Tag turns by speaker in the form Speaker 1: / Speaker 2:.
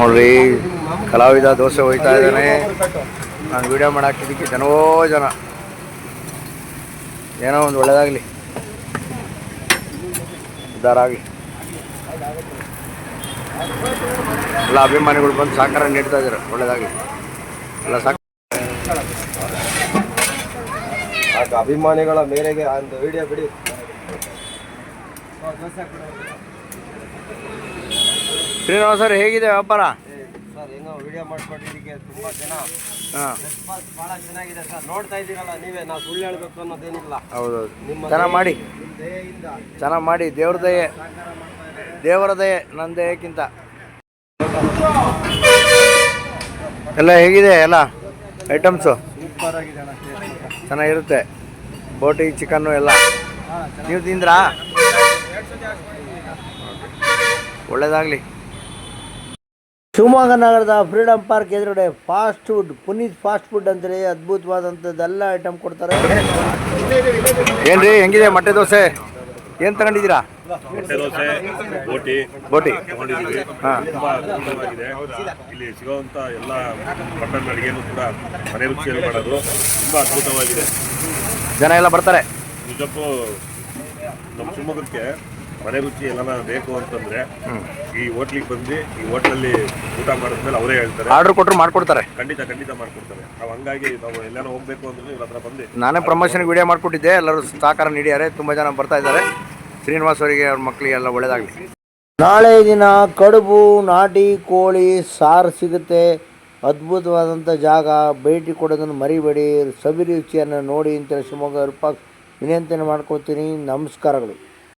Speaker 1: ನೋಡ್ರಿ ಕಲಾವಿದ ದೋಸೆ ಹೋಯ್ತಾ ಇದ್ದಾನೆ. ನಾನು ವಿಡಿಯೋ ಮಾಡಾಕಿದ್ದಕ್ಕೆ ಜನ ಏನೋ ಒಂದು ಒಳ್ಳೇದಾಗಲಿ, ಉದ್ಧಾರ ಆಗಲಿ. ಎಲ್ಲ ಅಭಿಮಾನಿಗಳು ಬಂದು ಸಹಕಾರ ನೀಡ್ತಾ ಇದ್ದಾರೆ, ಒಳ್ಳೇದಾಗಲಿ ಎಲ್ಲ
Speaker 2: ಅಭಿಮಾನಿಗಳ ಮೇರೆಗೆ ಒಂದು ವಿಡಿಯೋ ಬಿಡಿ.
Speaker 1: ಶ್ರೀನಿವಾಸ ಸರ್, ಹೇಗಿದೆ ವ್ಯಾಪಾರ?
Speaker 2: ಸರ್ ಹೆಂಗೋ ವಿಡಿಯೋ ಮಾಡ್ಕೊಟ್ಟಿದ್ದಕ್ಕೆ ತುಂಬ ಜನ ರೆಸ್ಪಾನ್ಸ್ ಭಾಳ ಚೆನ್ನಾಗಿದೆ ಸರ್. ನೋಡ್ತಾ ಇದ್ದೀರಲ್ಲ ನೀವೇ, ನಾವು ಸುಳ್ಳು ಹೇಳಬೇಕು ಅನ್ನೋದೇನಿಲ್ಲ.
Speaker 1: ಹೌದೌದು, ಚೆನ್ನಾಗಿ ಮಾಡಿ, ಚೆನ್ನಾಗಿ ಮಾಡಿ. ದೇವರ ದಯೆ ನನ್ನ ದಯಕ್ಕಿಂತ. ಎಲ್ಲ ಹೇಗಿದೆ ಎಲ್ಲ ಐಟಮ್ಸು?
Speaker 2: ಸೂಪರ್ ಆಗಿದೆ,
Speaker 1: ಚೆನ್ನಾಗಿರುತ್ತೆ. ಬೋಟಿ ಚಿಕನ್ನು ಎಲ್ಲ ನೀವು ತಿಂದ್ರಾ? ಒಳ್ಳೇದಾಗಲಿ. ಶಿವಮೊಗ್ಗ ನಗರದ ಫ್ರೀಡಮ್ ಪಾರ್ಕ್ ಎದುರುಗಡೆ fast food, Puneeth fast food ಅಂತೇಳಿ ಅದ್ಭುತವಾದಂಥದ್ದೆಲ್ಲ ಐಟಮ್ ಕೊಡ್ತಾರೆ. ಏನ್ರಿ, ಹೆಂಗಿದೆ ಮೊಟ್ಟೆ ದೋಸೆ? ಏನು ತಗೊಂಡಿದ್ದೀರಾ?
Speaker 3: ಮೊಟ್ಟೆ ದೋಸೆ, ಬೋಟಿ ತಗೊಂಡಿದ್ದೀವಿ. ತುಂಬ ಅದ್ಭುತವಾಗಿದೆ. ಇಲ್ಲಿ ಸಿಗೋವಂಥ ಎಲ್ಲ ಮಟನ್ ಅಡುಗೆನೂ ಕೂಡ ಮನೆ ರುಚಿಯಲ್ಲಿ ಮಾಡೋದು ತುಂಬ ಅದ್ಭುತವಾಗಿದೆ.
Speaker 1: ಜನ ಎಲ್ಲ ಬರ್ತಾರೆ.
Speaker 3: ನಿಜಕ್ಕೂ ನಮ್ಮ ಶಿವಮೊಗ್ಗಕ್ಕೆ ಮನೆ ರುಚಿ ಎಲ್ಲ ಬೇಕು ಅಂತಂದರೆ ಈ ಹೋಟ್ಲಿಗೆ ಬಂದು ಈ ಹೋಟ್ಲಲ್ಲಿ ಊಟ ಮಾಡಿದ್ಮೇಲೆ ಅವರೇ ಹೇಳ್ತಾರೆ.
Speaker 1: ಆರ್ಡರ್ ಕೊಟ್ಟರು ಮಾಡ್ಕೊಡ್ತಾರೆ.
Speaker 3: ಖಂಡಿತ ಮಾಡ್ಕೊಡ್ತಾರೆ. ನಾವು ಹಂಗಾಗಿ ನಾವು ಎಲ್ಲಾರು ಹೋಗ್ಬೇಕು ಅಂದ್ರೆ ಇವ್ರ ಹತ್ರ ಬಂದು
Speaker 1: ನಾನೇ ಪ್ರಮೋಷನ್ಗೆ ವಿಡಿಯೋ ಮಾಡಿಕೊಟ್ಟಿದ್ದೆ. ಎಲ್ಲರೂ ಸಹಕಾರ ನೀಡಿದ್ದಾರೆ, ತುಂಬ ಜನ ಬರ್ತಾ ಇದ್ದಾರೆ. ಶ್ರೀನಿವಾಸ್ ಅವರಿಗೆ, ಅವ್ರ ಮಕ್ಕಳಿಗೆಲ್ಲ ಒಳ್ಳೇದಾಗಲಿ. ನಾಳೆ ದಿನ ಕಡುಬು ನಾಟಿ ಕೋಳಿ ಸಾರು ಸಿಗುತ್ತೆ. ಅದ್ಭುತವಾದಂಥ ಜಾಗ, ಭೇಟಿ ಕೊಡೋದನ್ನು ಮರಿಬೇಡಿ. ಸವಿ ರುಚಿಯನ್ನು ನೋಡಿ ಅಂತೇಳಿ ಶಿವಮೊಗ್ಗ ವಿನಂತಿಯನ್ನು ಮಾಡ್ಕೊಳ್ತೀನಿ. ನಮಸ್ಕಾರಗಳು.